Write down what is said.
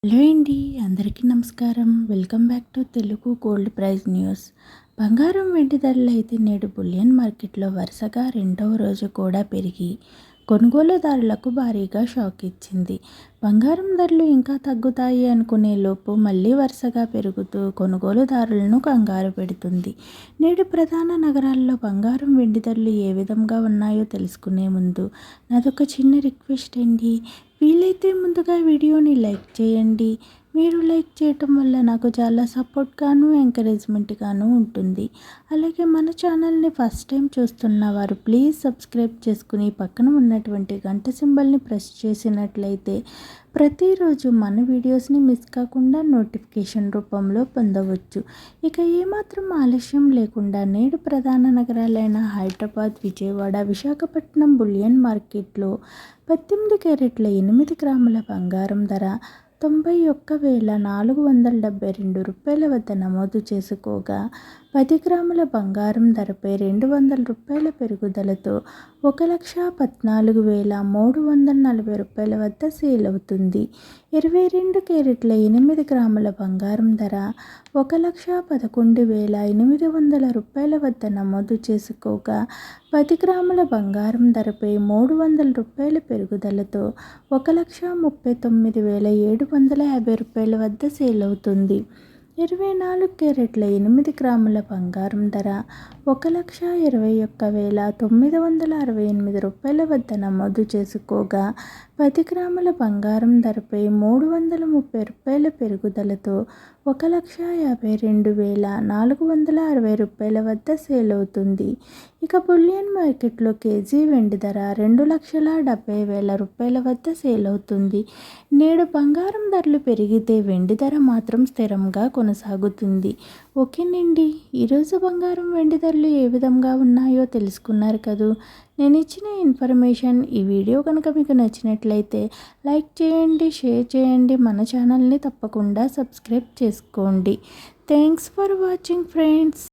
Hello అండి, అందరికీ నమస్కారం. Welcome back to Telugu gold price news. బంగారం వెండి ధరలు అయితే నేడు బులియన్ మార్కెట్లో వరుసగా రెండవ రోజు కూడా పెరిగి కొనుగోలుదారులకు భారీగా షాక్ ఇచ్చింది. బంగారం ధరలు ఇంకా తగ్గుతాయి అనుకునే లోపు మళ్ళీ వరుసగా పెరుగుతూ కొనుగోలుదారులను కంగారు పెడుతుంది. నేడు ప్రధాన నగరాల్లో బంగారం వెండి ధరలు ఏ విధంగా ఉన్నాయో తెలుసుకునే ముందు నాదొక చిన్న రిక్వెస్ట్ అండి. వీలైతే ముందుగా వీడియోని లైక్ చేయండి. మీరు లైక్ చేయటం వల్ల నాకు చాలా సపోర్ట్గాను ఎంకరేజ్మెంట్గాను ఉంటుంది. అలాగే మన ఛానల్ని ఫస్ట్ టైం చూస్తున్న వారు ప్లీజ్ సబ్స్క్రైబ్ చేసుకుని పక్కన ఉన్నటువంటి గంట సింబల్ని ప్రెస్ చేసినట్లయితే ప్రతిరోజు మన వీడియోస్ని మిస్ కాకుండా నోటిఫికేషన్ రూపంలో పొందవచ్చు. ఇక ఏమాత్రం ఆలస్యం లేకుండా నేడు ప్రధాన నగరాలైన హైదరాబాద్, విజయవాడ, విశాఖపట్నం బులియన్ మార్కెట్లో 18 క్యారెట్ల 8 గ్రాముల బంగారం ధర 91,472 రూపాయల వద్ద నమోదు చేసుకోగా 10 గ్రాముల బంగారం ధరపై 200 రూపాయల పెరుగుదలతో 1,14,340 రూపాయల వద్ద సేల్ అవుతుంది. 22 క్యారెట్ల 8 గ్రాముల బంగారం ధర 1,11,800 రూపాయల వద్ద నమోదు చేసుకోగా 10 గ్రాముల బంగారం ధరపై 300 రూపాయల పెరుగుదలతో 1,39,750 రూపాయల వద్ద సేల్ అవుతుంది. 24 క్యారెట్ల 8 గ్రాముల బంగారం ధర 1,21,968 రూపాయల వద్ద నమోదు చేసుకోగా 10 గ్రాముల బంగారం ధరపై 330 రూపాయల పెరుగుదలతో 1,52,460 రూపాయల వద్ద సేల్ అవుతుంది. ఇక బులియన్ మార్కెట్లో కేజీ వెండి ధర 2,70,000 రూపాయల వద్ద సేల్ అవుతుంది. నేడు బంగారం ధరలు పెరిగితే వెండి ధర మాత్రం స్థిరంగా కొనసాగుతుంది. ఓకేనండి, ఈరోజు బంగారం వెండి ధరలు ఏ విధంగా ఉన్నాయో తెలుసుకున్నారు కదూ. నేను ఇచ్చిన ఇన్ఫర్మేషన్ ఈ వీడియో కనుక మీకు నచ్చినట్లయితే లైక్ చేయండి, షేర్ చేయండి, మన ఛానల్ని తప్పకుండా సబ్స్క్రైబ్ చేసుకోండి. Thanks for watching friends.